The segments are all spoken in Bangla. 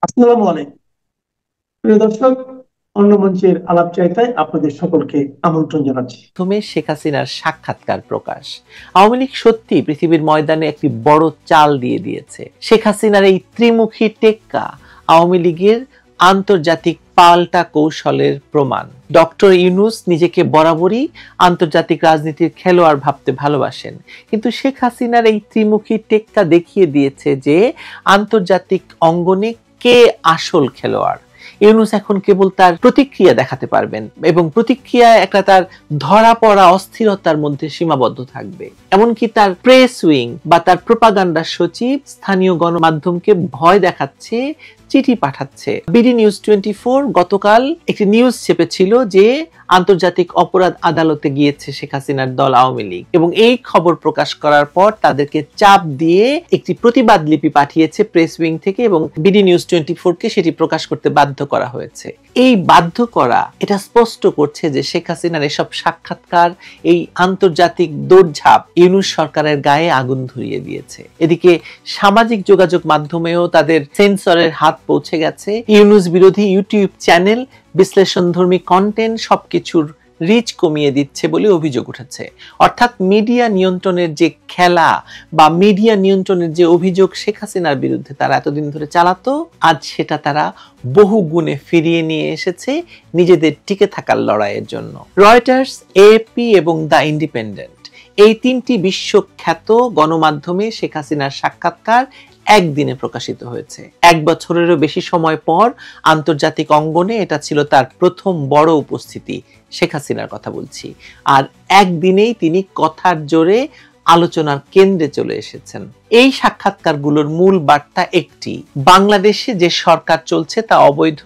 আসসালামু আলাইকুম প্রিয় দর্শক। অন্য মঞ্চের আলাপচারিতায় আপনাদের সকলকে আমন্ত্রণ জানাচ্ছি। প্রথমে শেখ হাসিনার সাক্ষাৎকার প্রকাশ। আওয়ামী লীগ সত্যি পৃথিবীর ময়দানে একটি বড় চাল দিয়ে দিয়েছে। শেখ হাসিনার এই ত্রিমুখী টেক্কা আওয়ামী লীগের আন্তর্জাতিক পাল্টা কৌশলের প্রমাণ। ডক্টর ইউনূস নিজেকে বরাবরই আন্তর্জাতিক রাজনীতির খেলোয়াড় ভাবতে ভালোবাসেন, কিন্তু শেখ হাসিনার এই ত্রিমুখী টেক্কা দেখিয়ে দিয়েছে যে আন্তর্জাতিক অঙ্গনে কে আসল খেলোয়াড়। ইউনূস এখন কেবল তার প্রতিক্রিয়া দেখাতে পারবেন এবং প্রতিক্রিয়া একটা তার ধরা পড়া অস্থিরতার মধ্যে সীমাবদ্ধ থাকবে। এমনকি তার প্রেস উইং বা তার প্রোপাগান্ডা সচিব স্থানীয় গণমাধ্যমকে ভয় দেখাচ্ছে, চিঠি পাঠাচ্ছে। বিডি নিউজ 24 গতকাল একটি নিউজ চেপেছিল যে আন্তর্জাতিক অপরাধ আদালতে গিয়েছে শেখ হাসিনার দল আওয়ামী লীগ, এবং এই খবর প্রকাশ করার পর তাদেরকে চাপ দিয়ে একটি প্রতিবাদ লিপি পাঠিয়েছে প্রেস উইং থেকে, এবং বিডি নিউজ 24 কে সেটি প্রকাশ করতে বাধ্য করা হয়েছে। এই বাধ্য করা এটা স্পষ্ট করছে যে শেখ হাসিনার এসব সাক্ষাৎকার, এই আন্তর্জাতিক দৌড়ঝাঁপ ইউনূস সরকারের গায়ে আগুন ধরিয়ে দিয়েছে। এদিকে সামাজিক যোগাযোগ মাধ্যমেও তাদের সেন্সরের হাত পৌঁছে গেছে। ইউনূস বিরোধী ইউটিউব চ্যানেল বিশ্লেষণধর্মী কন্টেন্ট সবকিছুর রিচ কমিয়ে দিচ্ছে বলে অভিযোগ উঠেছে। অর্থাৎ মিডিয়া নিয়ন্ত্রণের যে খেলা বা মিডিয়া নিয়ন্ত্রণের যে অভিযোগ শেখ হাসিনার বিরুদ্ধে তারা এতদিন ধরে চালাতো, আজ সেটা তারা বহু গুণে ফিরিয়ে নিয়ে এসেছে নিজেদের টিকে থাকার লড়াইয়ের জন্য। রয়টার্স, এএপি এবং দ্য ইন্ডিপেন্ডেন্ট, এই তিনটি বিশ্বখ্যাত গণমাধ্যমে শেখ হাসিনার সাক্ষাৎকার একদিনে প্রকাশিত হয়েছে। এক বছরেরও বেশি সময় পর আন্তর্জাতিক অঙ্গনে এটা ছিল তার প্রথম বড় উপস্থিতি। শেখ হাসিনার কথা বলছি। আর একদিনেই তিনি কথার জোরে আলোচনার কেন্দ্রে চলে এসেছেন। এই সাক্ষাৎকারগুলোর মূল বার্তা একটি: বাংলাদেশে যে সরকার চলছে তা অবৈধ,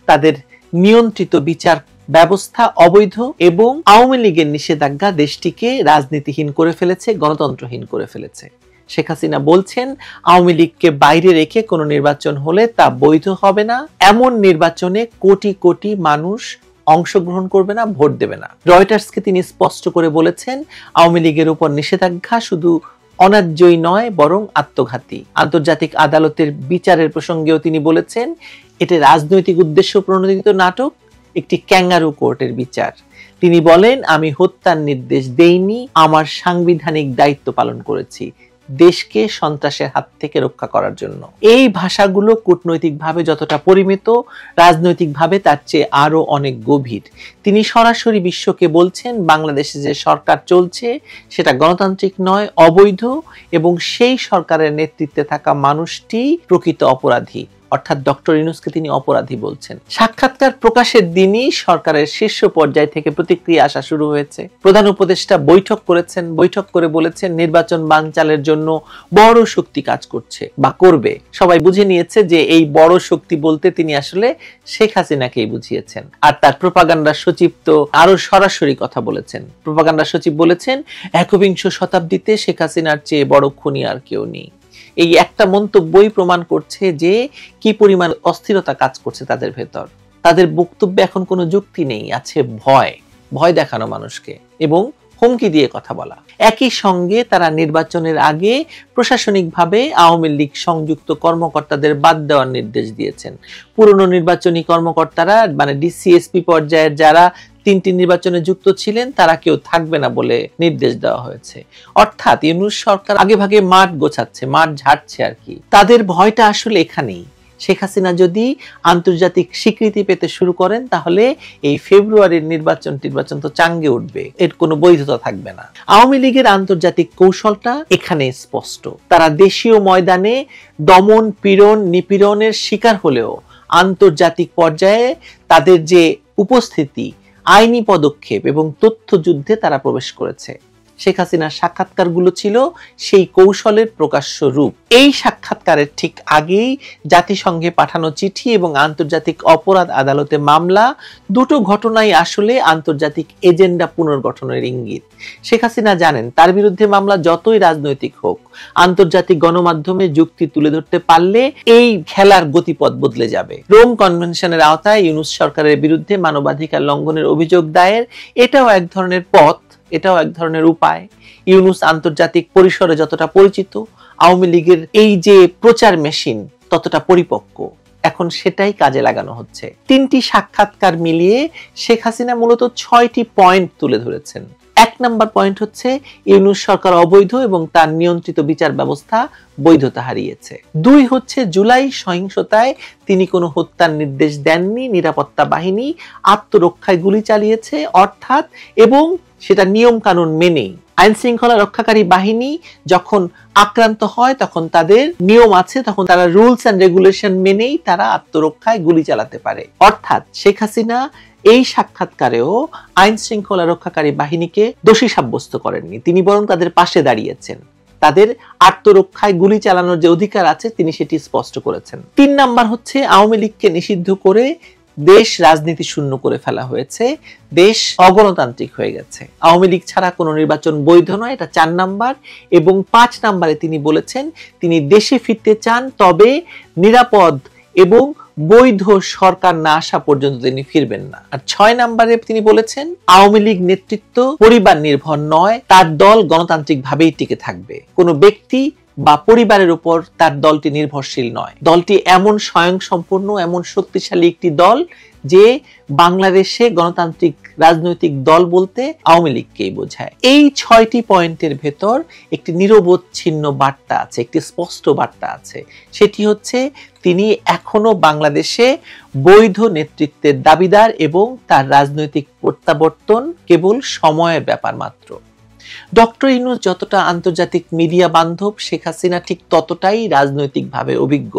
তাদের নিয়ন্ত্রিত বিচার ব্যবস্থা অবৈধ, এবং আওয়ামী লীগের নিষেধাজ্ঞা দেশটিকে রাজনীতিহীন করে ফেলেছে, গণতন্ত্রহীন করে ফেলেছে। শেখ হাসিনা বলছেন আওয়ামী লীগকে বাইরে রেখে কোনো নির্বাচন হলে তা বৈধ হবে না, এমন নির্বাচনে কোটি কোটি মানুষ অংশগ্রহণ করবে না, ভোট দেবে না। রয়টার্সকে তিনি স্পষ্ট করে বলেছেন আওয়ামী লীগের উপর নিষেধাজ্ঞা শুধু অন্যায্যই নয় বরং আত্মঘাতী। আন্তর্জাতিক আদালতের বিচারের প্রসঙ্গেও তিনি বলেছেন এটা রাজনৈতিক উদ্দেশ্য প্রণোদিত নাটক, একটি ক্যাঙ্গারু কোর্টের বিচার। তিনি বলেন আমি হত্যার নির্দেশ দেইনি, আমার সাংবিধানিক দায়িত্ব পালন করেছি দেশকে সন্ত্রাসের হাত থেকে রক্ষা করার জন্য। এই ভাষাগুলো কূটনৈতিকভাবে যতটা পরিমিত, রাজনৈতিকভাবে তার চেয়ে আরো অনেক গভীর। তিনি সরাসরি বিশ্বকে বলছেন বাংলাদেশে যে সরকার চলছে সেটা গণতান্ত্রিক নয়, অবৈধ, এবং সেই সরকারের নেতৃত্বে থাকা মানুষটি প্রকৃত অপরাধী। অর্থাৎ ডক্টর ইউনূসকে তিনি অপরাধী বলছেন। সাক্ষাৎকার প্রকাশের দিনই সরকারের শীর্ষ পর্যায় থেকে প্রতিক্রিয়া আসা শুরু হয়েছে। প্রধান উপদেষ্টা বৈঠক করেছেন, বৈঠক করে বলেছেন নির্বাচন বানচালের জন্য বড় শক্তি কাজ করছে বা করবে। সবাই বুঝে নিয়েছে যে এই বড় শক্তি বলতে তিনি আসলে শেখ হাসিনাকেই বুঝিয়েছেন। আর তার প্রোপাগান্ডা সচিব তো আরো সরাসরি কথা বলেছেন। প্রোপাগান্ডা সচিব বলেছেন একবিংশ শতাব্দীতে শেখ হাসিনার চেয়ে বড় খুনি আর কেউ নেই। এই একটা মন্তব্যই প্রমাণ করছে যে কি পরিমাণ অস্থিরতা কাজ করছে তাদের ভেতর। তাদের বক্তব্যে এখন কোনো যুক্তি নেই, আছে ভয়, ভয় দেখানো মানুষকে এবং হুমকি দিয়ে কথা বলা। একই সঙ্গে তারা নির্বাচনের আগে প্রশাসনিকভাবে আওয়ামী লীগ সংযুক্ত কর্মকর্তাদের বাদ দেওয়ার নির্দেশ দিয়েছেন। পুরনো নির্বাচনী কর্মকর্তারা মানে ডিসিএসপি পর্যায়ের যারা তিনটি নির্বাচনে যুক্ত ছিলেন তারা কেউ থাকবে না বলে নির্দেশ দেওয়া হয়েছে। অর্থাৎ ইউনূস সরকার আগে ভাগে মাঠ গোছাচ্ছে, মাঠ ঝাড়ছে আর কি। তাদের ভয়টা আসলে এখানেই। শেখ হাসিনা যদি আন্তর্জাতিক স্বীকৃতি পেতে শুরু করেন তাহলে এই ফেব্রুয়ারির নির্বাচন তো চাঙ্গে উঠবে, এর কোনো বৈধতা থাকবে না। আওয়ামী লীগের আন্তর্জাতিক কৌশলটা এখানে স্পষ্ট। তারা দেশীয় ময়দানে দমন, পীড়ন, নিপীড়নের শিকার হলেও আন্তর্জাতিক পর্যায়ে তাদের যে উপস্থিতি, আইনি পদক্ষেপ এবং তথ্য যুদ্ধে তারা প্রবেশ করেছে। শেখ হাসিনার সাক্ষাৎকারগুলো ছিল সেই কৌশলের প্রকাশ্য রূপ। এই সাক্ষাৎকারের ঠিক আগেই জাতিসংঘে পাঠানো চিঠি এবং আন্তর্জাতিক অপরাধ আদালতে মামলা, দুটো ঘটনাই আসলে আন্তর্জাতিক এজেন্ডা পুনর্গঠনের ইঙ্গিত। শেখ হাসিনা জানেন তার বিরুদ্ধে মামলা যতই রাজনৈতিক হোক, আন্তর্জাতিক গণমাধ্যমে যুক্তি তুলে ধরতে পারলে এই খেলার গতিপথ বদলে যাবে। রোম কনভেনশনের আওতায় ইউনূস সরকারের বিরুদ্ধে মানবাধিকার লঙ্ঘনের অভিযোগ দায়ের, এটাও এক ধরনের পথ, এটাও এক ধরনের উপায়। ইউনূস আন্তর্জাতিক পরিসরে যতটা পরিচিত, আওয়ামী লীগের এই যে প্রচার মেশিন ততটা পরিপক্ক। এখন সেটাই কাজে লাগানো হচ্ছে। 3টি সাক্ষাৎকার মিলিয়ে শেখ হাসিনা মূলত 6টি পয়েন্ট তুলে ধরেছেন। 1 নম্বর পয়েন্ট হচ্ছে ইউনূস সরকার অবৈধ এবং তার নিয়ন্ত্রিত বিচার ব্যবস্থা বৈধতা হারিয়েছে। 2 হচ্ছে জুলাই সহিংসতায় তিনি কোনো হত্যার নির্দেশ দেননি, নিরাপত্তা বাহিনী আত্মরক্ষায় গুলি চালিয়েছে অর্থাৎ এবং সেটা নিয়ম কানুন মেনেই। আইন শৃঙ্খলা রক্ষাকারী বাহিনী যখন আক্রান্ত হয় তখন তাদের নিয়ম আছে, তখন তারা রুলস এন্ড রেগুলেশন মেনেই তারা আত্মরক্ষায় গুলি চালাতে পারে। অর্থাৎ শেখ হাসিনা এই সাক্ষাৎকারেও আইন শৃঙ্খলা রক্ষাকারী বাহিনীকে দোষী সাব্যস্ত করেননি, তিনি বরং তাদের পাশে দাঁড়িয়েছেন। তাদের আত্মরক্ষায় গুলি চালানোর যে অধিকার আছে তিনি সেটি স্পষ্ট করেছেন। 3 নাম্বার হচ্ছে আওয়ামী লীগকে নিষিদ্ধ করে দেশ রাজনীতি শূন্য করে ফেলা হয়েছে, দেশ অগণতান্ত্রিক হয়ে গেছে, আওয়ামী লীগ ছাড়া কোনো নির্বাচন বৈধ নয়, এটা 4 নাম্বার। এবং 5 নাম্বারে তিনি বলেছেন তিনি দেশে ফিরতে চান, তবে নিরাপদ এবং বৈধ সরকার না আসা পর্যন্ত তিনি ফিরবেন না। আর 6 নাম্বারে তিনি বলেছেন আওয়ামী লীগ নেতৃত্ব পরিবার নির্ভর নয়, তার দল গণতান্ত্রিক ভাবেই টিকে থাকবে, কোনো ব্যক্তি বা পরিবারের উপর তার দলটি নির্ভরশীল নয়। দলটি এমন স্বয়ংসম্পূর্ণ, এমন শক্তিশালী একটি দল যে বাংলাদেশে গণতান্ত্রিক রাজনৈতিক দল বলতে আওয়ামী লীগকেই বোঝায়। এই 6টি পয়েন্টের ভেতর একটি নিরবচ্ছিন্ন বার্তা আছে, একটি স্পষ্ট বার্তা আছে, সেটি হচ্ছে তিনি এখনো বাংলাদেশে বৈধ নেতৃত্বের দাবিদার এবং তার রাজনৈতিক প্রত্যাবর্তন কেবল সময়ের ব্যাপার মাত্র। ডক্টর ইউনূস যতটা আন্তর্জাতিক মিডিয়া বান্ধব, শেখ হাসিনা ঠিক ততটাই রাজনৈতিকভাবে অভিজ্ঞ।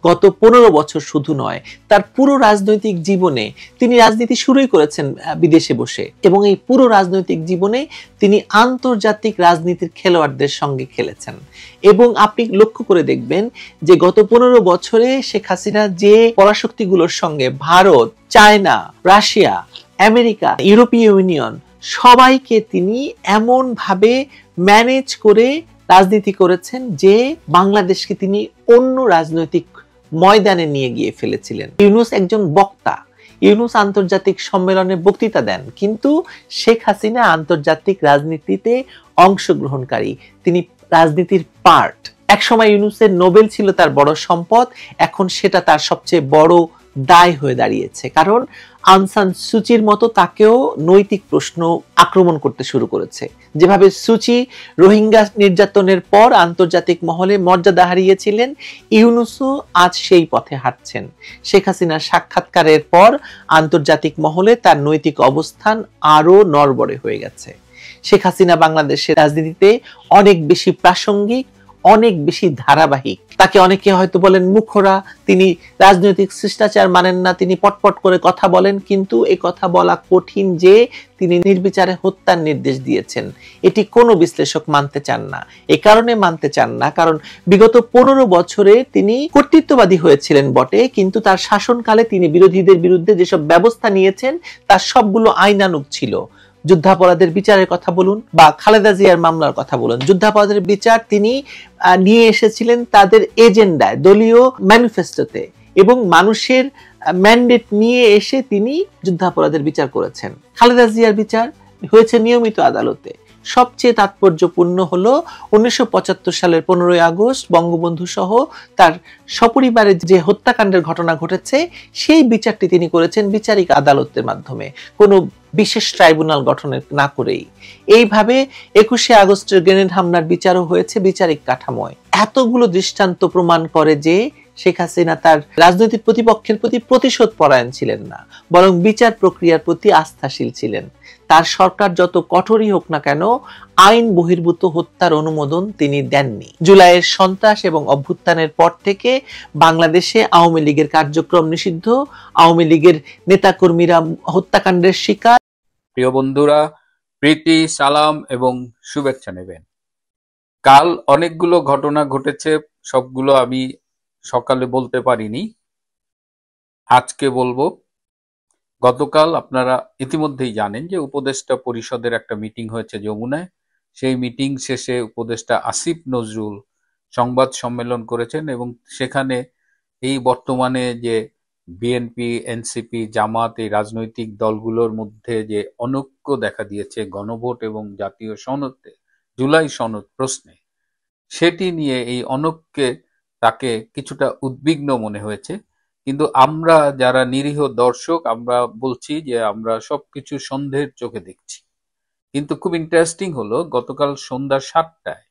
গত 15 বছর শুধু নয়, তার পুরো রাজনৈতিক জীবনে তিনি রাজনীতি শুরুই করেছেন বিদেশে বসে, এবং এই পুরো রাজনৈতিক জীবনে তিনি আন্তর্জাতিক রাজনীতির খেলোয়াড়দের সঙ্গে খেলেছেন। এবং আপনি লক্ষ্য করে দেখবেন যে গত 15 বছরে শেখ হাসিনা যে পরাশক্তিগুলোর সঙ্গে ভারত, চায়না, রাশিয়া, আমেরিকা, ইউরোপীয় ইউনিয়ন সবাইকে তিনি এমন ভাবে ম্যানেজ করে রাজনীতি করেছেন যে বাংলাদেশকে তিনি অন্য রাজনৈতিক ময়দানে নিয়ে গিয়ে ফেলেছিলেন। ইউনূস একজন বক্তা, ইউনূস আন্তর্জাতিক সম্মেলনে বক্তৃতা দেন, কিন্তু শেখ হাসিনা আন্তর্জাতিক রাজনীতিতে অংশগ্রহণকারী, তিনি রাজনীতির পার্ট। একসময় ইউনূসের নোবেল ছিল তার বড় সম্পদ, এখন সেটা তার সবচেয়ে বড় দায় হয়ে দাঁড়িয়েছে, কারণ আং সান সুচির মতো তাকেও নৈতিক প্রশ্ন আক্রমণ করতে শুরু করেছে। যেভাবে সুচি রোহিঙ্গা নির্যাতনের পর আন্তর্জাতিক মহলে মর্যাদা হারিয়েছিলেন, ইউনূসও আজ সেই পথে হাঁটছেন। শেখ হাসিনার সাক্ষাৎকারের পর আন্তর্জাতিক মহলে তার নৈতিক অবস্থান আরো নড়বড়ে হয়ে গেছে। শেখ হাসিনা বাংলাদেশের রাজনীতিতে অনেক বেশি প্রাসঙ্গিক, অনেক বেশি ধারাবাহিক। তাকে অনেকে হয়তো বলেন মুখরা, তিনি রাজনৈতিক শিষ্টাচার মানেন না, তিনি পটপট করে কথা বলেন, কিন্তু এই কথা বলা কঠিন যে তিনি নির্বিচারে হত্যার নির্দেশ দিয়েছেন, এটি কোনো বিশ্লেষক মানতে চান না। এই কারণে মানতে চান না কারণ বিগত 15 বছরে তিনি কর্তৃত্ববাদী হয়েছিলেন বটে, কিন্তু তার শাসনকালে তিনি বিরোধীদের বিরুদ্ধে যেসব ব্যবস্থা নিয়েছেন তার সবগুলো আইনানুগ ছিল। যুদ্ধাপরাধের বিচারের কথা বলুন বা খালেদা জিয়ার মামলার কথা বলুন, যুদ্ধাপরাধের বিচার তিনি নিয়ে এসেছিলেন তাদের এজেন্ডায়, দলীয় ম্যানিফেস্টোতে, এবং মানুষের ম্যান্ডেট নিয়ে এসে তিনি যুদ্ধাপরাধের বিচার করেছেন। খালেদা জিয়ার বিচার হয়েছে নিয়মিত আদালতে। সবচেয়ে তাৎপর্যপূর্ণ হলো 1975 সালের 15 আগস্ট বঙ্গবন্ধু সহ তার সপরিবারে যে হত্যাকাণ্ডের ঘটনা ঘটেছে সেই বিচারটি তিনি করেছেন বিচারিক আদালতের মাধ্যমে, কোনো বিশেষ ট্রাইব্যুনাল গঠন না করেই। এইভাবে 21শে আগস্টের গ্রেনেড হামলার বিচারও হয়েছে বিচারিক কাঠামোয়। এতগুলো দৃষ্টান্ত প্রমাণ করে যে শেখ হাসিনা তার রাজনৈতিক প্রতিপক্ষের প্রতি প্রতিশোধ পরায়ণ ছিলেন না, বরং বিচার প্রক্রিয়ার প্রতি আস্থাশীল ছিলেন। তার সরকার যত কঠোরই হোক না কেন আইন বহির্ভূত হত্যার অনুমোদন তিনি দেননি। জুলাইয়ের সন্ত্রাস এবং অভ্যুত্থানের পর থেকে বাংলাদেশে আওয়ামী লীগের কার্যক্রম নিষিদ্ধ, আওয়ামী লীগের নেতাকর্মীরা হত্যাকাণ্ডের শিকার। প্রিয় বন্ধুরা, প্রীতি, সালাম এবং শুভেচ্ছা নেবেন। কাল অনেকগুলো ঘটনা ঘটেছে, সবগুলো আমি সকালে বলতে পারিনি, আজকে বলবো। গতকাল আপনারা ইতিমধ্যেই জানেন যে উপদেষ্টা পরিষদের একটা মিটিং হয়েছে যমুনায়। সেই মিটিং শেষে উপদেষ্টা আসিফ নজরুল সংবাদ সম্মেলন করেছেন এবং সেখানে এই বর্তমানে যে বিএনপি, এনসিপি, জামাত, এই রাজনৈতিক দলগুলোর মধ্যে যে অনৈক্য দেখা দিয়েছে গণভোট এবং জাতীয় সনদে, জুলাই সনদ প্রশ্নে, সেটি নিয়ে এই অনৈক্যে তাকে কিছুটা উদ্বিগ্ন মনে হয়েছে কিন্তু আমরা যারা নিরীহ দর্শক আমরা বলছি যে আমরা সবকিছু সন্দেহের চোখে দেখছি। কিন্তু খুব ইন্টারেস্টিং হলো গতকাল সন্ধ্যা 7টায়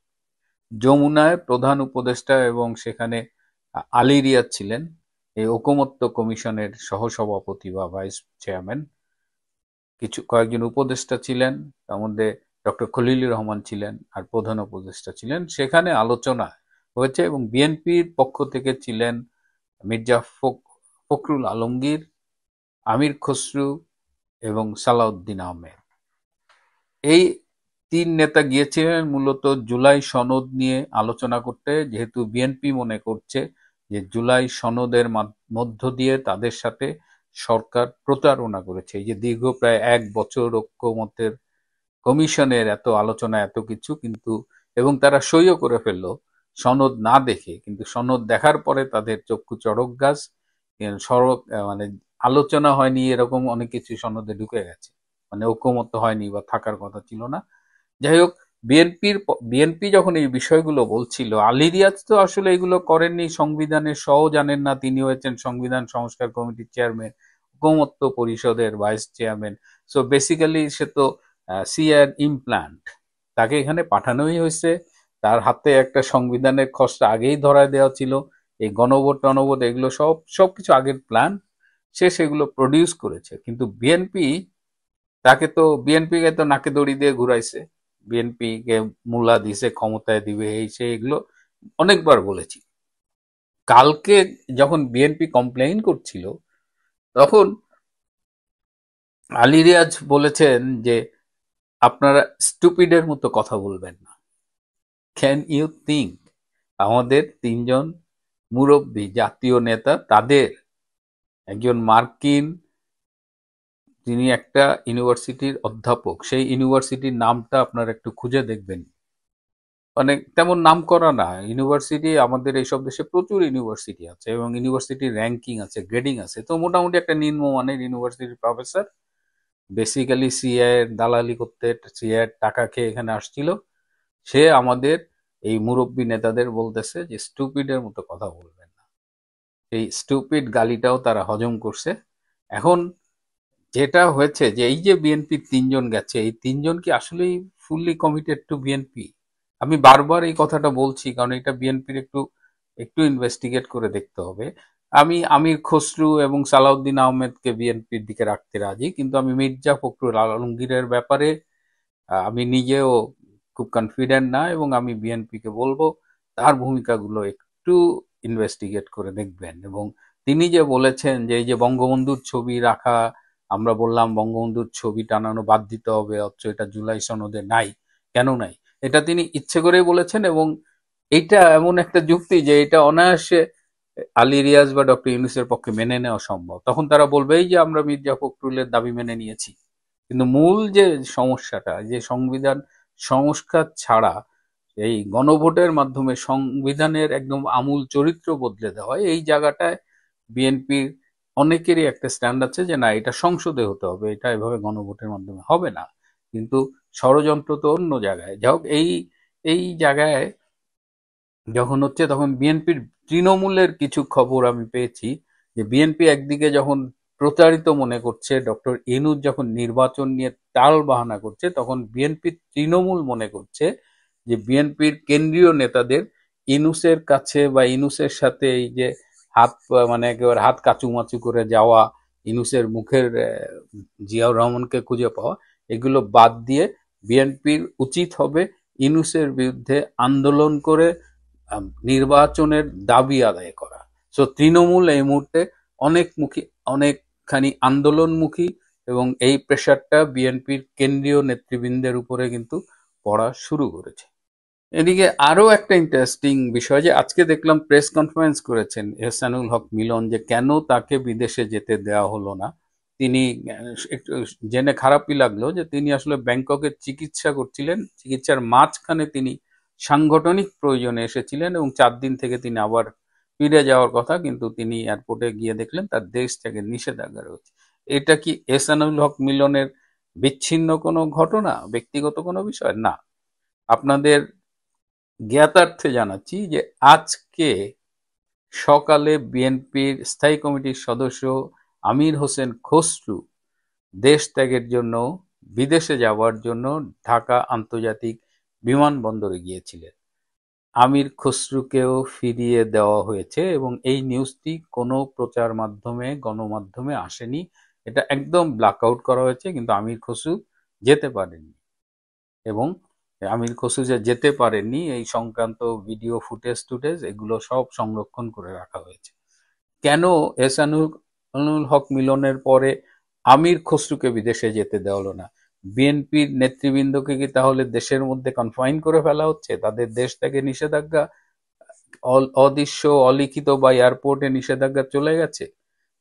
যমুনায় প্রধান উপদেষ্টা এবং সেখানে আলী রিয়াজ ছিলেন, এই ঐকমত্য কমিশনের সহসভাপতি বা ভাইস চেয়ারম্যান। কয়েকজন উপদেষ্টা ছিলেন, তার মধ্যে ডক্টর খলিলুর রহমান ছিলেন আর প্রধান উপদেষ্টা ছিলেন। সেখানে আলোচনা হয়েছে এবং বিএনপির পক্ষ থেকে ছিলেন মির্জা ফখরুল আলমগীর, আমির খসরু এবং সালাউদ্দিন আহমেদ। এই 3 নেতা গিয়েছিলেন মূলত জুলাই সনদ নিয়ে আলোচনা করতে, যেহেতু বিএনপি মনে করছে যে জুলাই সনদের মধ্য দিয়ে তাদের সাথে সরকার প্রতারণা করেছে। এই যে দীর্ঘ প্রায় 1 বছর ঐকমত্যের কমিশনের এত আলোচনা এত কিছু, কিন্তু এবং তারা সইও করে ফেললো সনদ না দেখে, কিন্তু সনদ দেখার পরে তাদের চক্ষু চড়ক গাছ, সড়ক মানে আলোচনা হয়নি এরকম অনেক কিছু সনদে ঢুকে গেছে, মানে ঐকমত্য হয়নি বা থাকার কথা ছিল না। যাই হোক, বিএনপি যখন এই বিষয়গুলো বলছিল, আলী রিয়াজ তো আসলে এগুলো করেননি, সংবিধানের সও জানেন না, তিনি হয়েছেন সংবিধান সংস্কার কমিটির চেয়ারম্যান, ঐকমত্য পরিষদের ভাইস চেয়ারম্যান। সো বেসিক্যালি সে তো সিআর ইমপ্লান্ট, তাকে এখানে পাঠানোই হয়েছে। তার হাতে একটা সংবিধানের খসড়া আগেই ধরায় দেওয়া ছিল, এই গণভোট টনভোট এগুলো সবকিছু আগের প্ল্যান, সে সেগুলো প্রডিউস করেছে। কিন্তু বিএনপিকে তো নাকে দড়ি দিয়ে ঘুরাইছে, বিএনপি কে মূলা দিছে, ক্ষমতায় দিবে, এই সে এগুলো অনেকবার বলেছি। কালকে যখন বিএনপি কমপ্লেইন করছিল তখন আলী রিয়াজ বলেছেন যে আপনারা স্টুপিডের মতো কথা বলবেন না। ক্যান ইউ থিঙ্ক, আমাদের 3জন মুরব্বী জাতীয় নেতা, তাদের একজন মার্কিন, তিনি একটা ইউনিভার্সিটির অধ্যাপক, সেই ইউনিভার্সিটির নামটা আপনারা একটু খুঁজে দেখবেন, মানে তেমন নাম করা না ইউনিভার্সিটি। আমাদের এইসব দেশে প্রচুর ইউনিভার্সিটি আছে এবং ইউনিভার্সিটির র্যাঙ্কিং আছে, গ্রেডিং আছে। তো মোটামুটি একটা নিম্নমানের ইউনিভার্সিটির প্রফেসর, বেসিক্যালি সিআই এর দালালি করতে, সিআই এর টাকা খেয়ে এখানে আসছিল। সে আমাদের এই মুরব্বী নেতাদের বলতেছে যে স্টুপিডের মতো কথা বলবেন না। এই স্টুপিড গালিটাও তারা হজম করছে। এখন যেটা হয়েছে যে এই যে বিএনপির 3জন গেছে, এই 3জন কি আসলেই ফুললি কমিটেড টু বিএনপি? আমি বারবার এই কথাটা বলছি কারণ এটা বিএনপির একটু একটু ইনভেস্টিগেট করে দেখতে হবে। আমি আমির খসরু এবং সালাউদ্দিন আহমেদকে বিএনপির দিকে রাখতে রাজি, কিন্তু আমি মির্জা ফখরুল আলমগীরের ব্যাপারে আমি নিজেও খুব কনফিডেন্ট না, এবং আমি বিএনপিকে বলবো তার ভূমিকাগুলো একটু ইনভেস্টিগেট করে দেখবেন। এবং তিনি যে বলেছেন যে এই যে বঙ্গবন্ধুর ছবি রাখা, আমরা বললাম বঙ্গবন্ধুর ছবি টানানো বাদ দিতে হবে, অথচ এটা জুলাই সনদে নাই, কেন নাই, এটা তিনি ইচ্ছে করেই বলেছেন। এবং এইটা এমন একটা যুক্তি যে এটা অনায়াসে আলী রিয়াজ বা ডক্টর ইউনূসের পক্ষে মেনে নেওয়া সম্ভব। তখন তারা বলবে এই যে আমরা মির্জা ফখরুলের দাবি মেনে নিয়েছি। কিন্তু মূল যে সমস্যাটা, যে সংবিধান সংস্কার ছাড়া এই গণভোটের মাধ্যমে সংবিধানের একদম আমূল চরিত্র বদলে দেওয়া হয়, এই জায়গাটায় বিএনপির অনেকেরই একটা স্ট্যান্ড আছে যে না, এটা সংসদে হতে হবে, এটা এভাবে গণভোটের মাধ্যমে হবে না। কিন্তু ষড়যন্ত্র তো অন্য জায়গায়। যাই হোক, এই জায়গায় যখন হচ্ছে তখন বিএনপির তৃণমূলের কিছু খবর আমি পেয়েছি যে বিএনপি একদিকে যখন প্রচারিত মনে করছে, ডক্টর ইউনূস যখন নির্বাচন নিয়ে টাল বাহানা করছে, তখন বিএনপির তৃণমূল মনে করছে যে বিএনপির কেন্দ্রীয় নেতাদের ইউনূসের কাছে বা ইউনূসের সাথে এই যে হাত, মানে একেবারে হাত কাচুমাচু করে যাওয়া, ইউনূসের মুখের জিয়াউর রহমানকে খুঁজে পাওয়া, এগুলো বাদ দিয়ে বিএনপির উচিত হবে ইউনূসের বিরুদ্ধে আন্দোলন করে নির্বাচনের দাবি আদায় করা। সো তৃণমূল এই মুহূর্তে অনেকখানি আন্দোলনমুখী, এবং এই প্রেশারটা বিএনপির কেন্দ্রীয় নেতৃবৃন্দের উপরে কিন্তু পড়া শুরু করেছে। এদিকে আরো একটা ইন্টারেস্টিং বিষয় যে আজকে দেখলাম প্রেস কনফারেন্স করেছেন এহসানুল হক মিলন, যে কেন তাকে বিদেশে যেতে দেওয়া হলো না। তিনি একটু জেনে খারাপই লাগলো যে তিনি আসলে ব্যাংককে চিকিৎসা করছিলেন, চিকিৎসার মাঝখানে তিনি সাংগঠনিক প্রয়োজনে এসেছিলেন এবং 4 দিন থেকে তিনি আবার ফিরে যাওয়ার কথা, কিন্তু তিনি এয়ারপোর্টে গিয়ে দেখলেন তার দেশ থেকে নিষেধাজ্ঞা রয়েছে। এটা কি এহসানুল হক মিলনের বিচ্ছিন্ন কোনো ঘটনা, ব্যক্তিগত কোনো বিষয় না? আপনাদের জ্ঞাতার্থে জানাচ্ছি যে আজকে সকালে বিএনপির স্থায়ী কমিটির সদস্য আমির হোসেন খসরু দেশ ত্যাগের জন্য বিদেশে যাওয়ার জন্য ঢাকা আন্তর্জাতিক বিমানবন্দরে গিয়েছিলেন। আমির খসরুকেও ফিরিয়ে দেওয়া হয়েছে এবং এই নিউজটি কোনো প্রচার মাধ্যমে গণমাধ্যমে আসেনি। এটা একদম ব্ল্যাক আউট করা হয়েছে, কিন্তু আমির খসরু যেতে পারেননি। এবং আমির খসরু যে যেতে পারেননি এই সংক্রান্ত ভিডিও ফুটেজ এগুলো সব সংরক্ষণ করে রাখা হয়েছে। কেন এহসানুল হক মিলনের পরে আমির খসরুকে বিদেশে যেতে দেওয়া হলো না? বিএনপির নেতৃবৃন্দকে কি তাহলে দেশের মধ্যে কনফাইন করে ফেলা হচ্ছে? তাদের দেশ থেকে নিষেধাজ্ঞা অদৃশ্য অলিখিত বা এয়ারপোর্টে নিষেধাজ্ঞা চলে গেছে?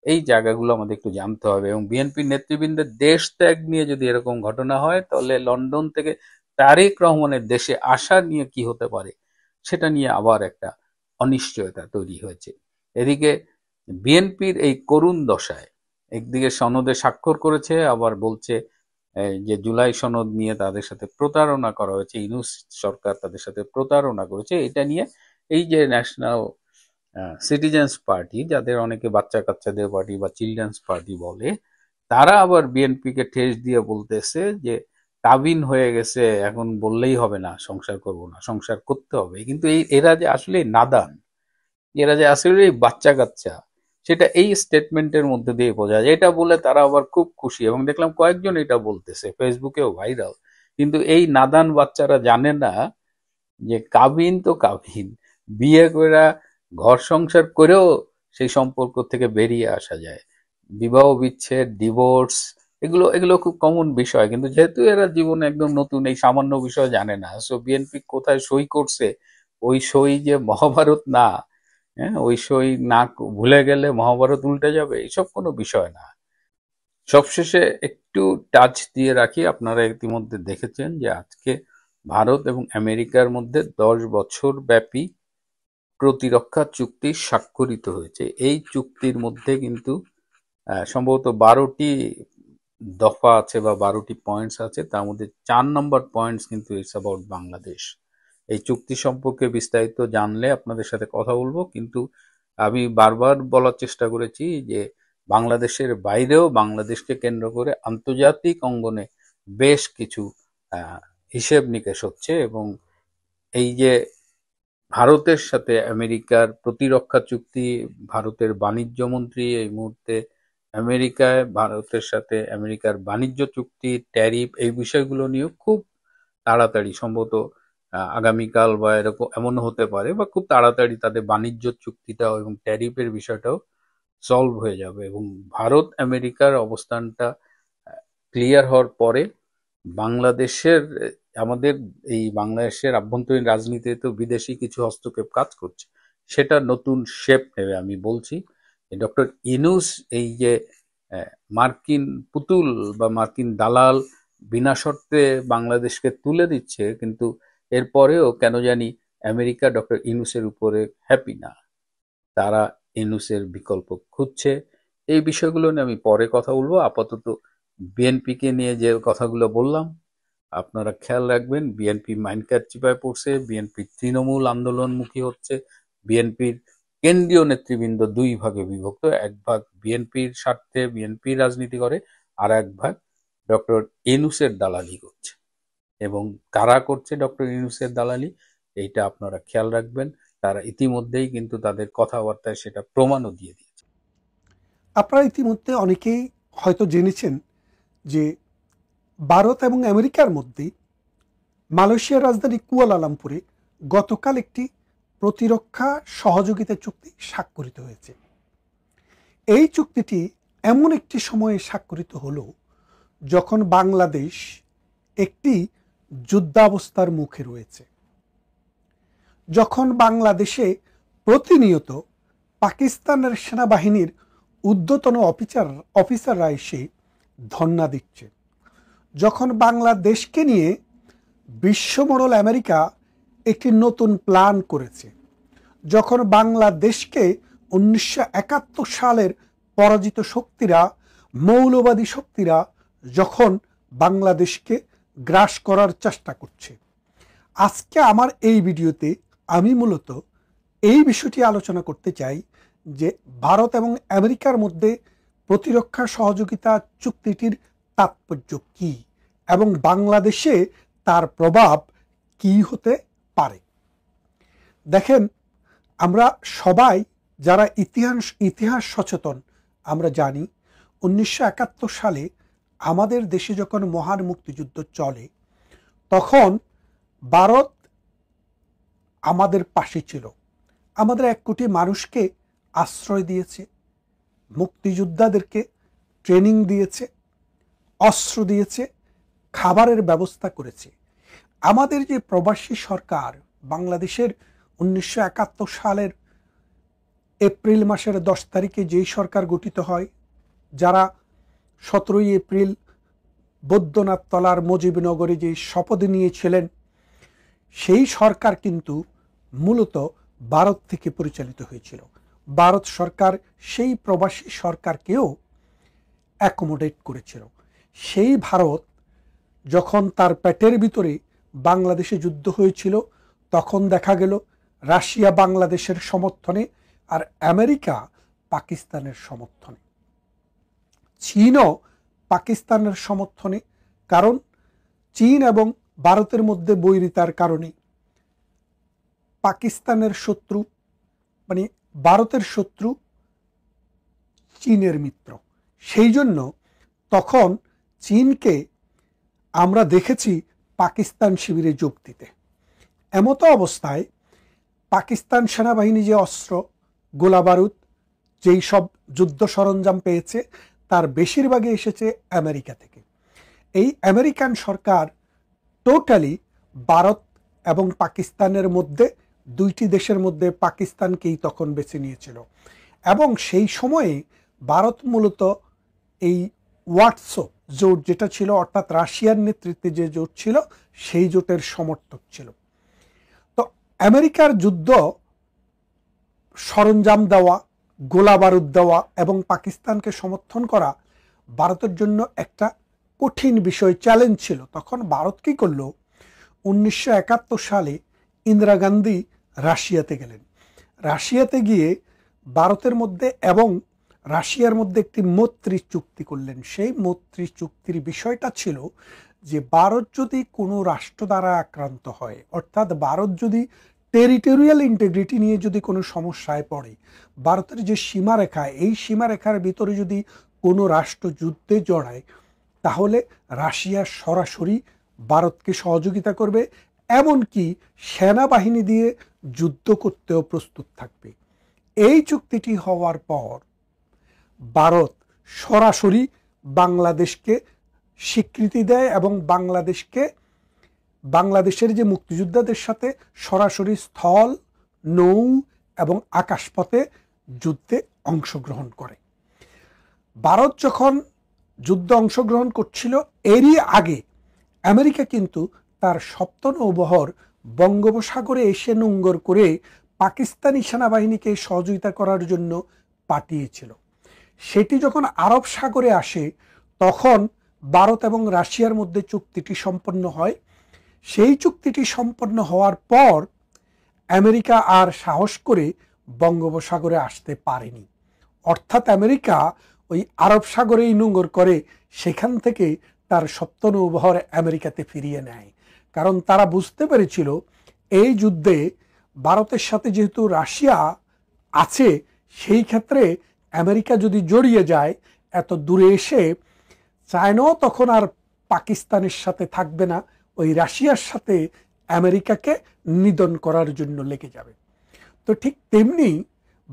এই জায়গাগুলো আমাদের একটু জানতে হবে। এবং বিএনপির নেতৃবৃন্দের দেশ ত্যাগ নিয়ে যদি এরকম ঘটনা হয়, তাহলে লন্ডন থেকে তারেক রহমানের দেশে আসা নিয়ে কি হতে পারে সেটা নিয়ে আবার একটা অনিশ্চয়তা তৈরি হয়েছে। এদিকে বিএনপির এই করুণ দশায় একদিকে সনদে স্বাক্ষর করেছে, আবার বলছে যে জুলাই সনদ নিয়ে তাদের সাথে প্রতারণা করা হয়েছে, ইউনূস সরকার তাদের সাথে প্রতারণা করেছে। এটা নিয়ে এই যে ন্যাশনাল সিটিজেন্স পার্টি, যাদের অনেকে বাচ্চা কাচ্চাদের পার্টি বা চিলড্রেন্স পার্টি বলে, তারা আবার বিএনপিকে ঠেস দিয়ে বলতেছে যে কাবিন হয়ে গেছে, এখন বললেই হবে না সংসার করব না, সংসার করতে হবে। কিন্তু এরা যে আসলে নাদান, এরা যে আসলে বাচ্চা কাচ্চা, সেটা এই স্টেটমেন্টের মধ্যে দিয়ে বোঝা যায়। এটা বলে তারা আবার খুব খুশি, এবং দেখলাম কয়েকজন এটা বলতেছে, ফেসবুকেও ভাইরাল। কিন্তু এই নাদান বাচ্চারা জানে না যে কাবিন তো কাবিন, বিয়ে করে ঘর সংসার করেও সেই সম্পর্ক থেকে বেরিয়ে আসা যায়। বিবাহ বিচ্ছেদ, ডিভোর্স, এগুলো এগুলো খুব কমন বিষয়, কিন্তু যেহেতু এরা জীবনে একদম নতুন, এই সামান্য বিষয় জানে না। সো বিএনপি কোথায় সই করছে, ওই সই যে মহাভারত না, হ্যাঁ, ওই সই না ভুলে গেলে মহাভারত উল্টে যাবে, এসব কোনো বিষয় না। সবশেষে একটু টাচ দিয়ে রাখি, আপনারা ইতিমধ্যে দেখেছেন যে আজকে ভারত এবং আমেরিকার মধ্যে 10 বছর ব্যাপী প্রতিরক্ষা চুক্তি স্বাক্ষরিত হয়েছে। এই চুক্তির মধ্যে কিন্তু সম্ভবত 12টি দফা আছে বা 12টি পয়েন্টস আছে, তার মধ্যে 4 নম্বর পয়েন্টস কিন্তু ইটস অ্যাবাউট বাংলাদেশ। এই চুক্তি সম্পর্কে বিস্তারিত জানলে আপনাদের সাথে কথা বলবো, কিন্তু আমি বারবার বলার চেষ্টা করেছি যে বাংলাদেশের বাইরেও বাংলাদেশকে কেন্দ্র করে আন্তর্জাতিক অঙ্গনে বেশ কিছু হিসেব নিকেশ হচ্ছে। এবং এই যে ভারতের সাথে আমেরিকার প্রতিরক্ষা চুক্তি, ভারতের বাণিজ্য মন্ত্রী এই মুহূর্তে আমেরিকায়, ভারতের সাথে আমেরিকার বাণিজ্য চুক্তি, ট্যারিফ, এই বিষয়গুলো নিয়েও খুব তাড়াতাড়ি, সম্ভবত আগামীকাল বা এরকম এমনও হতে পারে, বা খুব তাড়াতাড়ি তাদের বাণিজ্য চুক্তিটাও এবং ট্যারিফের বিষয়টাও সলভ হয়ে যাবে। এবং ভারত আমেরিকার অবস্থানটা ক্লিয়ার হওয়ার পরে বাংলাদেশের, আমাদের এই বাংলাদেশের আভ্যন্তরীণ রাজনীতিতে তো বিদেশি কিছু হস্তক্ষেপ কাজ করছে, সেটা নতুন শেপ নেবে। আমি বলছি ডক্টর ইউনূস এই যে মার্কিন পুতুল বা মার্কিন দালাল বিনা শর্তে বাংলাদেশকে তুলে দিচ্ছে, কিন্তু এরপরেও কেন জানি আমেরিকা ডক্টর ইউনূসের উপরে হ্যাপি না, তারা ইউনূসের বিকল্প খুঁজছে। এই বিষয়গুলো নিয়ে আমি পরে কথা বলবো। আপাতত বিএনপিকে নিয়ে যে কথাগুলো বললাম আপনারা খেয়াল রাখবেন। বিএনপি মাইনকার চিপায় পড়ছে, বিএনপি তৃণমূল আন্দোলনমুখী হচ্ছে, বিএনপির কেন্দ্রীয় নেতৃবৃন্দ দুই ভাগে বিভক্ত, এক ভাগ বিএনপির স্বার্থে বিএনপির রাজনীতি করে, আর এক ভাগ ডক্টর ইউনূসের দালালি করছে। এবং কারা করছে ডক্টর ইউনূসের দালালি, এইটা আপনারা খেয়াল রাখবেন। তারা ইতিমধ্যেই কিন্তু তাদের কথাবার্তায় সেটা প্রমাণও দিয়ে দিয়েছে। আপনারা ইতিমধ্যে অনেকেই হয়তো জেনেছেন যে ভারত এবং আমেরিকার মধ্যে মালয়েশিয়ার রাজধানী কুয়ালালামপুরে গতকাল একটি প্রতিরক্ষা সহযোগিতা চুক্তি স্বাক্ষরিত হয়েছে। এই চুক্তিটি এমন একটি সময়ে স্বাক্ষরিত হলো যখন বাংলাদেশ একটি যুদ্ধাবস্থার মুখে রয়েছে, যখন বাংলাদেশে প্রতিনিয়ত পাকিস্তানের সেনাবাহিনীর ঊর্ধ্বতন অফিসাররা এসে ধর্ণা দিচ্ছে, যখন বাংলাদেশকে নিয়ে বিশ্বমোড়ল আমেরিকা একটি নতুন প্ল্যান করেছে, যখন বাংলাদেশকে 1971 সালের পরাজিত শক্তিরা, মৌলবাদী শক্তিরা যখন বাংলাদেশকে গ্রাস করার চেষ্টা করছে। আজকে আমার এই ভিডিওতে আমি মূলত এই বিষয়টি আলোচনা করতে চাই যে ভারত এবং আমেরিকার মধ্যে প্রতিরক্ষা সহযোগিতা চুক্তিটির তাৎপর্য কি এবং বাংলাদেশে তার প্রভাব কি হতে পারে। দেখেন, আমরা সবাই যারা ইতিহাস সচেতন আমরা জানি 1971 সালে আমাদের দেশে যখন মহান মুক্তিযুদ্ধ চলে তখন ভারত আমাদের পাশে ছিল, আমাদের 1 কোটি মানুষকে আশ্রয় দিয়েছে, মুক্তিযোদ্ধাদেরকে ট্রেনিং দিয়েছে, অস্ত্র দিয়েছে, খাবারের ব্যবস্থা করেছে। আমাদের যে প্রবাসী সরকার বাংলাদেশের 1971 সালের এপ্রিল মাসের 10 তারিখে যেই সরকার গঠিত হয়, যারা 17 এপ্রিল বৈদ্যনাথ তলার মুজিবনগরে যে শপথ নিয়েছিলেন, সেই সরকার কিন্তু মূলত ভারত থেকে পরিচালিত হয়েছিল। ভারত সরকার সেই প্রবাসী সরকারকেও অ্যাকোমোডেট করেছিল। সেই ভারত যখন তার পেটের ভিতরে বাংলাদেশে যুদ্ধ হয়েছিল তখন দেখা গেল রাশিয়া বাংলাদেশের সমর্থনে আর আমেরিকা পাকিস্তানের সমর্থনে, চীনও পাকিস্তানের সমর্থনে। কারণ চীন এবং ভারতের মধ্যে বৈরিতার কারণে পাকিস্তানের শত্রু মানে ভারতের শত্রু চীনের মিত্র, সেই জন্য তখন চীনকে আমরা দেখেছি পাকিস্তান শিবিরে যোগ দিতে। এমতো অবস্থায় পাকিস্তান সেনাবাহিনী যে অস্ত্র, গোলা বারুদ, যেই সব যুদ্ধ সরঞ্জাম পেয়েছে তার বেশিরভাগই এসেছে আমেরিকা থেকে। এই আমেরিকান সরকার টোটালি ভারত এবং পাকিস্তানের মধ্যে, 2টি দেশের মধ্যে পাকিস্তানকেই তখন বেছে নিয়েছিল। এবং সেই সময়ে ভারত মূলত এই ওয়াটসো জোট যেটা ছিল, অর্থাৎ রাশিয়ার নেতৃত্বে যে জোট ছিল, সেই জোটের সমর্থক ছিল। তো আমেরিকার যুদ্ধ সরঞ্জাম দেওয়া, গোলা বারুদ দেওয়া এবং পাকিস্তানকে সমর্থন করা ভারতের জন্য একটা কঠিন বিষয়, চ্যালেঞ্জ ছিল। তখন ভারত কি করলো, 1971 সালে ইন্দিরা গান্ধী রাশিয়াতে গেলেন। রাশিয়াতে গিয়ে ভারতের মধ্যে এবং রাশিয়ার মধ্যে একটি মৈত্রী চুক্তি করলেন। সেই মৈত্রী চুক্তির বিষয়টা ছিল যে ভারত যদি কোনো রাষ্ট্র দ্বারা আক্রান্ত হয়, অর্থাৎ ভারত যদি টেরিটোরিয়াল ইন্টিগ্রিটি নিয়ে যদি কোনো সমস্যায় পড়ে, ভারতের যে সীমারেখা, এই সীমারেখার ভিতরে যদি কোনো রাষ্ট্র যুদ্ধে জড়ায়, তাহলে রাশিয়া সরাসরি ভারতকে সহযোগিতা করবে, এমনকি সেনাবাহিনী দিয়ে যুদ্ধ করতেও প্রস্তুত থাকবে। এই চুক্তিটি হওয়ার পর ভারত সরাসরি বাংলাদেশকে স্বীকৃতি দেয় এবং বাংলাদেশের যে মুক্তিযোদ্ধাদের সাথে সরাসরি স্থল, নৌ এবং আকাশপথে যুদ্ধে অংশগ্রহণ করে। ভারত যখন যুদ্ধে অংশগ্রহণ করছিল, এরই আগে আমেরিকা কিন্তু তার 7 নৌবহর বঙ্গোপসাগরে এসে নোঙ্গর করে পাকিস্তানি সেনাবাহিনীকে সহযোগিতা করার জন্য পাঠিয়েছিল। সেটি যখন আরব সাগরে আসে তখন ভারত এবং রাশিয়ার মধ্যে চুক্তিটি সম্পন্ন হয়। সেই চুক্তিটি সম্পন্ন হওয়ার পর আমেরিকা আর সাহস করে বঙ্গোপসাগরে আসতে পারেনি, অর্থাৎ আমেরিকা ওই আরব সাগরেই নোঙ্গর করে সেখান থেকে তার 7 নৌবহর আমেরিকাতে ফিরিয়ে নেয়। কারণ তারা বুঝতে পেরেছিল এই যুদ্ধে ভারতের সাথে যেহেতু রাশিয়া আছে, সেই ক্ষেত্রে আমেরিকা যদি জড়িয়ে যায়, এত দূরে এসে চায়নাও তখন আর পাকিস্তানের সাথে থাকবে না, ওই রাশিয়ার সাথে আমেরিকাকে নিধন করার জন্য লেগে যাবে। তো ঠিক তেমনি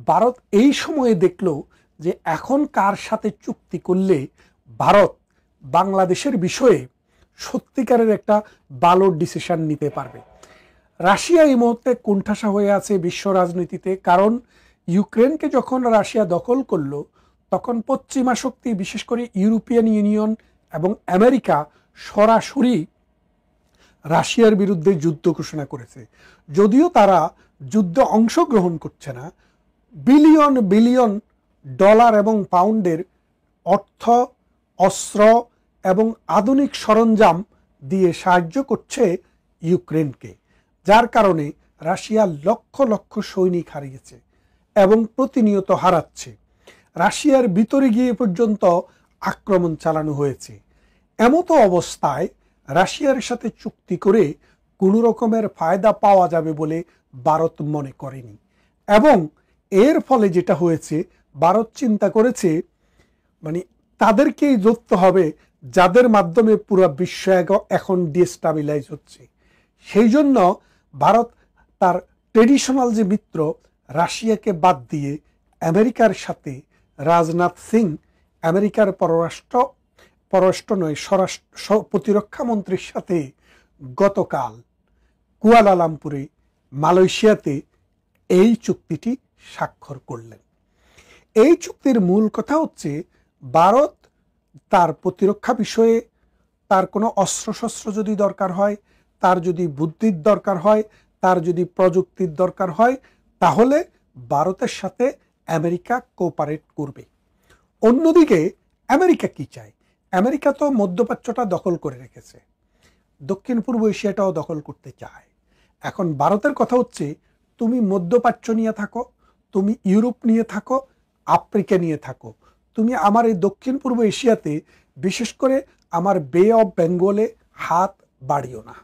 ভারত এই সময়ে দেখলো যে এখন কার সাথে চুক্তি করলে ভারত বাংলাদেশের বিষয়ে সত্যিকারের একটা ভালো ডিসিশন নিতে পারবে। রাশিয়া এই মুহূর্তে কোণঠাসা হয়ে আছে বিশ্ব রাজনীতিতে, কারণ ইউক্রেনকে যখন রাশিয়া দখল করলো তখন পশ্চিমা শক্তি, বিশেষ করে ইউরোপিয়ান ইউনিয়ন এবং আমেরিকা সরাসরি রাশিয়ার বিরুদ্ধে যুদ্ধ ঘোষণা করেছে। যদিও তারা যুদ্ধে অংশগ্রহণ করছে না, বিলিয়ন বিলিয়ন ডলার এবং পাউন্ডের অর্থ, অস্ত্র এবং আধুনিক সরঞ্জাম দিয়ে সাহায্য করছে ইউক্রেনকে, যার কারণে রাশিয়া লক্ষ লক্ষ সৈনিক হারিয়েছে এবং প্রতিনিয়ত হারাচ্ছে। রাশিয়ার ভিতরে গিয়ে পর্যন্ত আক্রমণ চালানো হয়েছে। এমতো অবস্থায় রাশিয়ার সাথে চুক্তি করে কোনো রকমের ফায়দা পাওয়া যাবে বলে ভারত মনে করেনি, এবং এর ফলে যেটা হয়েছে, ভারত চিন্তা করেছে মানে তাদেরকেই ধরতে হবে যাদের মাধ্যমে পুরো বিশ্ব এখন ডিস্টাবিলাইজ হচ্ছে। সেই জন্য ভারত তার ট্রেডিশনাল যে মিত্র রাশিয়াকে বাদ দিয়ে আমেরিকার সাথে রাজনাথ সিং আমেরিকার প্রতিরক্ষা মন্ত্রীর সাথে গতকাল কুয়ালালামপুরে মালয়েশিয়াতে এই চুক্তিটি স্বাক্ষর করলেন। এই চুক্তির মূল কথা হচ্ছে ভারত তার প্রতিরক্ষা বিষয়ে তার কোনো অস্ত্রশস্ত্র যদি দরকার হয়, তার যদি বুদ্ধির দরকার হয়, তার যদি প্রযুক্তির দরকার হয়, তাহলে ভারতের সাথে আমেরিকা কোঅপারেট করবে। অন্যদিকে আমেরিকা কি চায়? আমেরিকা তো মধ্যপ্রাচ্যটা দখল করে রেখেছে, দক্ষিণ পূর্ব এশিয়াটাও দখল করতে চায়। এখন ভারতের কথা হচ্ছে তুমি মধ্যপ্রাচ্য নিয়ে থাকো, তুমি ইউরোপ নিয়ে থাকো, আফ্রিকা নিয়ে থাকো, তুমি আমার এই দক্ষিণ পূর্ব এশিয়াতে বিশেষ করে আমার বে অফ বেঙ্গলে হাত বাড়িও না।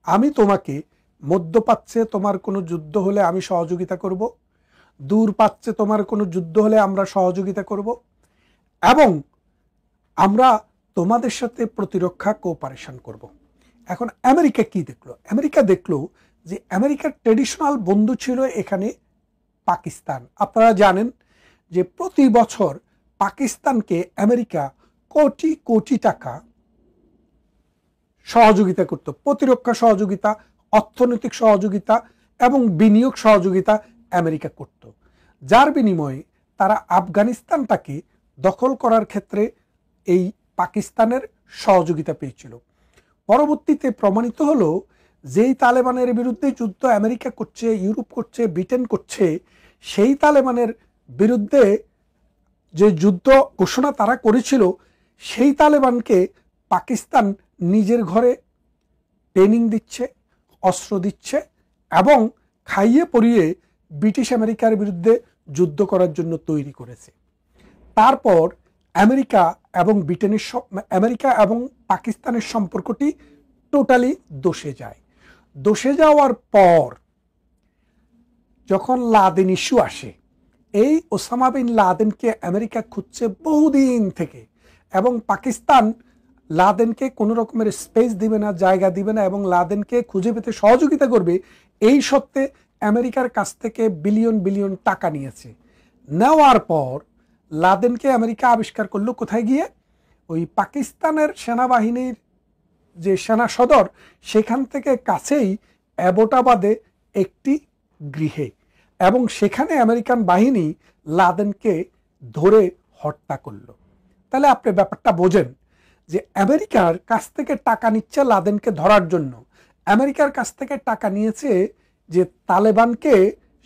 আমি তোমাকে মধ্যপ্রাচ্যে তোমার কোনো যুদ্ধ হলে আমি সহযোগিতা করব, দূর প্রাচ্যে তোমার কোনো যুদ্ধ হলে আমরা সহযোগিতা করব, এবং আমরা তোমাদের সাথে প্রতিরক্ষা কোঅপারেশন করব। এখন আমেরিকা কি দেখলো? আমেরিকা দেখলো যে আমেরিকার ট্রেডিশনাল বন্ধু ছিল এখানে পাকিস্তান। আপনারা জানেন যে প্রতি বছর পাকিস্তানকে আমেরিকা কোটি কোটি টাকা সহযোগিতা করত, প্রতিরক্ষা সহযোগিতা, অর্থনৈতিক সহযোগিতা এবং বিনিয়োগ সহযোগিতা আমেরিকা করত, যার বিনিময়ে তারা আফগানিস্তানটাকে দখল করার ক্ষেত্রে এই পাকিস্তানের সহযোগিতা পেয়েছিল। পরবর্তীতে প্রমাণিত হলো যেই তালেবানের বিরুদ্ধে যুদ্ধ আমেরিকা করছে, ইউরোপ করছে, ব্রিটেন করছে, সেই তালেবানের বিরুদ্ধে যে যুদ্ধ ঘোষণা তারা করেছিল, সেই তালেবানকে পাকিস্তান নিজের ঘরে ট্রেনিং দিচ্ছে, অস্ত্র দিচ্ছে এবং খাইয়ে পরিয়ে ব্রিটিশ আমেরিকার বিরুদ্ধে যুদ্ধ করার জন্য তৈরি করেছে। তারপর আমেরিকা এবং আমেরিকা এবং পাকিস্তানের সম্পর্কটি টোটালি দোষে যায়। দোষে যাওয়ার পর যখন লাদেন ইস্যু আসে, এই ওসামা বিন লাদেনকে আমেরিকা খুঁজছে বহুদিন থেকে, এবং পাকিস্তান লাদেনকে কোনো রকমের স্পেস দিবে না, জায়গা দিবে না, এবং লাদেনকে খুঁজে পেতে সহযোগিতা করবে। এই সত্ত্বে আমেরিকার কাছ থেকে বিলিয়ন বিলিয়ন টাকা নিয়েছে। নেওয়ার পর লাদেনকে আমেরিকা আবিষ্কার করলো কোথায় গিয়ে? ওই পাকিস্তানের সেনাবাহিনীর যে সেনা সদর, সেখান থেকে কাছেই অ্যাবোটাবাদে একটি গৃহে, এবং সেখানে আমেরিকান বাহিনী লাদেনকে ধরে হত্যা করলো। তাহলে আপনি ব্যাপারটা বোঝেন যে আমেরিকার কাছ থেকে টাকা নিচ্ছে লাদেনকে ধরার জন্য, আমেরিকার কাছ থেকে টাকা নিয়েছে যে তালেবানকে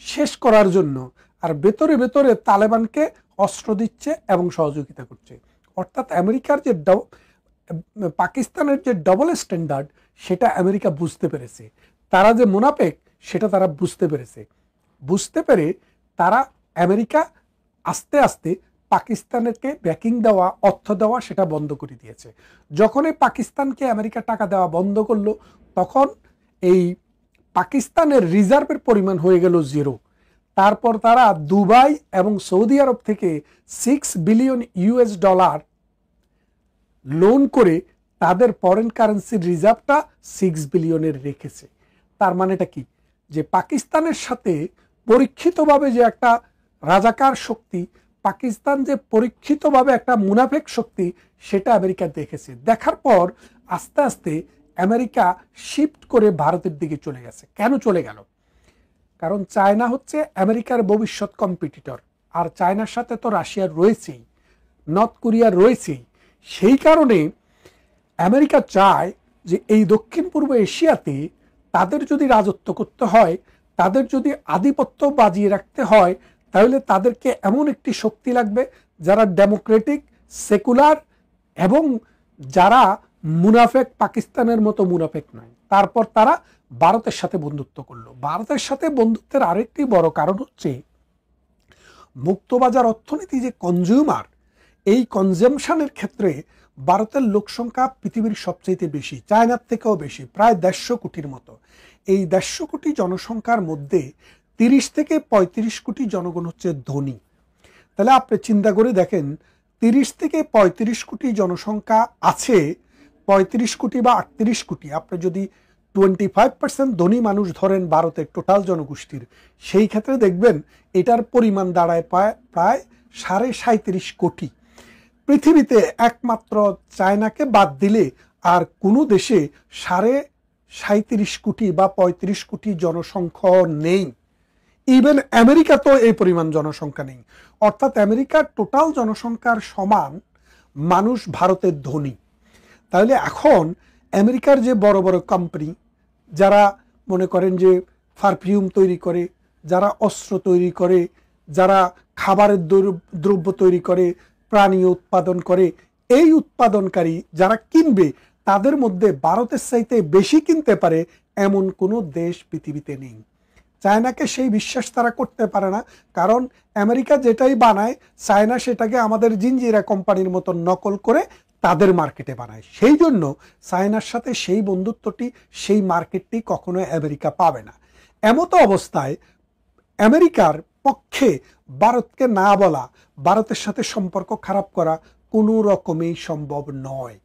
শেষ করার জন্য, আর ভেতরে ভেতরে তালেবানকে অস্ত্র দিচ্ছে এবং সহযোগিতা করছে। অর্থাৎ আমেরিকার যে পাকিস্তানের যে ডবল স্ট্যান্ডার্ড, সেটা আমেরিকা বুঝতে পেরেছে। তারা যে মুনাফেক সেটা তারা বুঝতে পেরেছে। বুঝতে পেরে তারা আমেরিকা আস্তে আস্তে পাকিস্তানকে ব্যাকিং দেওয়া, অর্থ দেওয়া সেটা বন্ধ করে দিয়েছে। যখনই পাকিস্তানকে আমেরিকা টাকা দেওয়া বন্ধ করলো, তখন এই পাকিস্তানের রিজার্ভের পরিমাণ হয়ে গেল 0। তারপর তারা দুবাই এবং সৌদি আরব থেকে $6 বিলিয়ন লোন করে তাদের ফরেন কারেন্সির রিজার্ভটা 6 বিলিয়নের রেখেছে। তার মানেটা কি? যে পাকিস্তানের সাথে পরীক্ষিতভাবে যে একটা রাজাকার শক্তি, পাকিস্তান যে পরীক্ষিতভাবে একটা মুনাফেক শক্তি, সেটা আমেরিকা দেখেছে। দেখার পর আস্তে আস্তে আমেরিকা শিফট করে ভারতের দিকে চলে গেছে। কেন চলে গেল? কারণ চায়না হচ্ছে আমেরিকার ভবিষ্যৎ কম্পিটিটর, আর চায়নার সাথে তো রাশিয়ার রয়েছেই, নর্থ কোরিয়ার রয়েছেই। সেই কারণে আমেরিকা চায় যে এই দক্ষিণ পূর্ব এশিয়াতে তাদের যদি রাজত্ব করতে হয়, তাদের যদি আধিপত্য বাজিয়ে রাখতে হয়, তাহলে তাদেরকে এমন একটি শক্তি লাগবে যারা ডেমোক্রেটিক, সেকুলার এবং যারা মুনাফেক পাকিস্তানের মতো মুনাফেক নয়। তারপর তারা ভারতের সাথে বন্ধুত্ব করলো। ভারতের সাথে বন্ধুত্বের আরেকটি বড় কারণ হচ্ছে মুক্তবাজার অর্থনীতি যে কনজিউমার, এই কনজামশনের ক্ষেত্রে ভারতের লোক সংখ্যা পৃথিবীর সবচেয়ে বেশি, চায়নার থেকেও বেশি, প্রায় 150 কোটির মতো। এই 150 কোটি জনসংখ্যার মধ্যে 30 থেকে 35 কোটি জনগণ হচ্ছে ধনী। তাহলে আপনি চিন্তা করে দেখেন, 30 থেকে 35 কোটি জনসংখ্যা আছে, 35 কোটি বা 38 কোটি, আপনি যদি 25% ধনী মানুষ ধরেন ভারতের টোটাল জনগোষ্ঠীর, সেই ক্ষেত্রে দেখবেন এটার পরিমাণ দাঁড়ায় প্রায় 37.5 কোটি। পৃথিবীতে একমাত্র চায়নাকে বাদ দিলে আর কোনো দেশে 37.5 কোটি বা 35 কোটি জনসংখ্যা নেই। ইভেন আমেরিকা তো এই পরিমাণ জনসংখ্যা নেই। অর্থাৎ আমেরিকার টোটাল জনসংখ্যার সমান মানুষ ভারতের ধনী। তাহলে এখন আমেরিকার যে বড় বড় কোম্পানি, যারা মনে করেন যে পারফিউম তৈরি করে, যারা অস্ত্র তৈরি করে, যারা খাবারের দ্রব্য তৈরি করে, প্রাণী উৎপাদন করে, এই উৎপাদনকারী যারা কিনবে, তাদের মধ্যে ভারতের চাইতে বেশি কিনতে পারে এমন কোনো দেশ পৃথিবীতে নেই। চায়নাকে সেই বিশ্বাস তারা করতে পারে না, কারণ আমেরিকা যেটাই বানায় চায়না সেটাকে আমাদের জিঞ্জিরা কোম্পানির মতো নকল করে তাদের মার্কেটে বানায়। সেই জন্য চায়নার সাথে সেই বন্ধুত্বটি, সেই মার্কেটটি কখনো আমেরিকা পাবে না। এমতো অবস্থায় আমেরিকার পক্ষে ভারতকে না বলা, ভারতের সাথে সম্পর্ক খারাপ করা কোনো রকমেই সম্ভব নয়।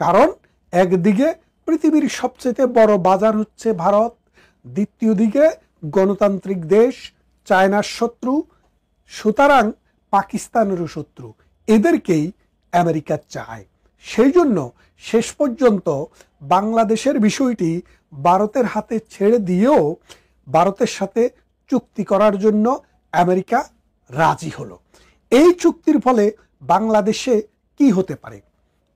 কারণ একদিকে পৃথিবীর সবচেয়ে বড় বাজার হচ্ছে ভারত, দ্বিতীয় দিকে গণতান্ত্রিক দেশ, চায়নার শত্রু, সুতরাং পাকিস্তানেরও শত্রু, এদেরকেই আমেরিকা চায়। সেই জন্য শেষ পর্যন্ত বাংলাদেশের বিষয়টি ভারতের হাতে ছেড়ে দিয়েও ভারতের সাথে চুক্তি করার জন্য আমেরিকা রাজি হলো। এই চুক্তির ফলে বাংলাদেশে কি হতে পারে?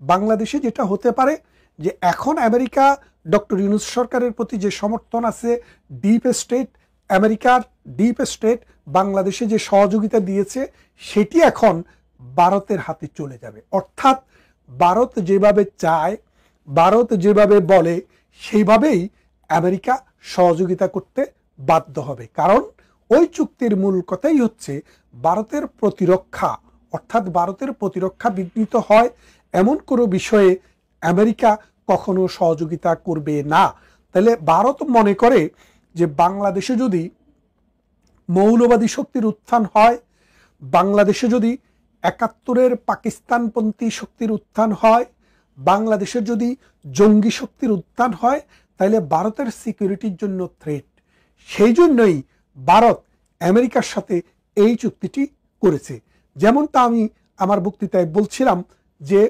বাংলাদেশে যেটা হতে পারে যে এখন আমেরিকা ডক্টর ইউনূস সরকারের প্রতি যে সমর্থন আছে, ডিপ স্টেট, আমেরিকার ডিপ স্টেট বাংলাদেশে যে সহযোগিতা দিয়েছে, সেটি এখন ভারতের হাতে চলে যাবে। অর্থাৎ ভারত যেভাবে চায়, ভারত যেভাবে বলে, সেইভাবেই আমেরিকা সহযোগিতা করতে বাধ্য হবে। কারণ ওই চুক্তির মূল কথাই হচ্ছে ভারতের প্রতিরক্ষা, অর্থাৎ ভারতের প্রতিরক্ষা বিঘ্নিত হয় এমন কোনো বিষয়ে আমেরিকা কখনো সহযোগিতা করবে না। তাহলে ভারত মনে করে যে বাংলাদেশে যদি মৌলবাদী শক্তির উত্থান হয়, বাংলাদেশে যদি 71-এর পাকিস্তানপন্থী শক্তির উত্থান হয়, বাংলাদেশের যদি জঙ্গি শক্তির উত্থান হয়, তাহলে ভারতের সিকিউরিটির জন্য থ্রেট। সেই জন্যই ভারত আমেরিকার সাথে এই চুক্তিটি করেছে। যেমনটা আমি আমার বক্তৃতায় বলছিলাম যে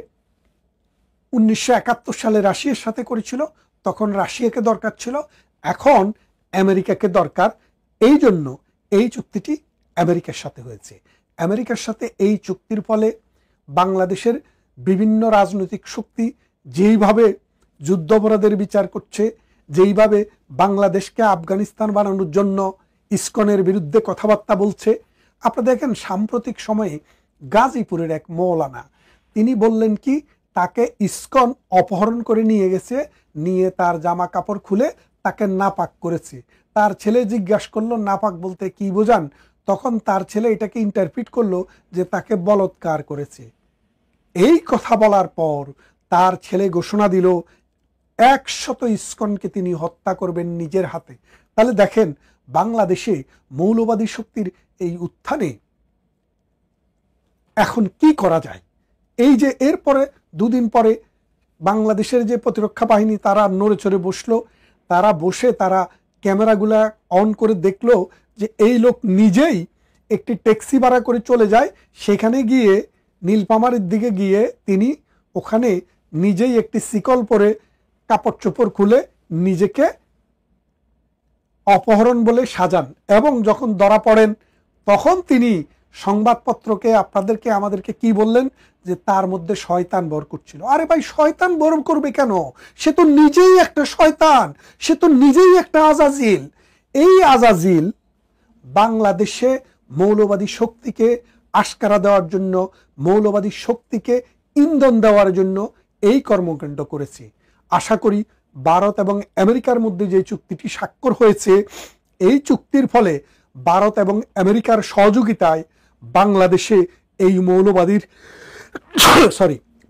1971 সালে রাশিয়ার সাথে করেছিল, তখন রাশিয়াকে দরকার ছিল, এখন আমেরিকাকে দরকার। এই জন্য এই চুক্তিটি আমেরিকার সাথে হয়েছে। আমেরিকার সাথে এই চুক্তির ফলে বাংলাদেশের বিভিন্ন রাজনৈতিক শক্তি যেইভাবে যুদ্ধাপরাধের বিচার করছে, যেইভাবে বাংলাদেশকে আফগানিস্তান বানানোর জন্য ইসকনের বিরুদ্ধে কথাবার্তা বলছে। আপনারা দেখেন সাম্প্রতিক সময়ে গাজীপুরের এক মৌলানা, তিনি বললেন কি, তাকে ইসকন অপহরণ করে নিয়ে গেছে, নিয়ে তার জামা কাপড় খুলে তাকে নাপাক করেছে। তার ছেলে জিজ্ঞাসা করলো নাপাক বলতে কি বোঝান, তখন তার ছেলে এটাকে ইন্টারপ্রিট করলো যে তাকে বলৎকার করেছে। এই কথা বলার পর তার ছেলে ঘোষণা দিল 100 ইসকনকে তিনি হত্যা করবেন নিজের হাতে। তাহলে দেখেন বাংলাদেশে মৌলবাদী শক্তির এই উত্থানে এখন কি করা যায়। এই যে এরপরে দুদিন পরে বাংলাদেশের যে প্রতিরক্ষা বাহিনী তারা নড়ে চড়ে বসলো, তারা বসে তারা ক্যামেরাগুলা অন করে দেখলো যে এই লোক নিজেই একটি ট্যাক্সি ভাড়া করে চলে যায়, সেখানে গিয়ে নীলফামারীর দিকে গিয়ে তিনি ওখানে নিজেই একটি শিকল পরে কাপড় চোপড় খুলে নিজেকে অপহরণ বলে সাজান, এবং যখন ধরা পড়েন তখন তিনি সংবাদপত্রকে, আপনাদেরকে আমাদেরকে কি বললেন, যে তার মধ্যে শয়তান বর করছিল। আরে ভাই, শয়তান বর করবে কেন? সে তো নিজেই একটা শয়তান, সে তো নিজেই একটা আজাজিল। এই আজাজিল বাংলাদেশে মৌলবাদী শক্তিকে আশকারা দেওয়ার জন্য, মৌলবাদী শক্তিকে ইন্ধন দেওয়ার জন্য এই কর্মকাণ্ড করেছে। আশা করি ভারত এবং আমেরিকার মধ্যে যে চুক্তিটি স্বাক্ষর হয়েছে, এই চুক্তির ফলে ভারত এবং আমেরিকার সহযোগিতায় বাংলাদেশে এই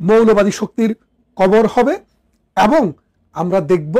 মৌলবাদী শক্তির কবর হবে এবং আমরা দেখব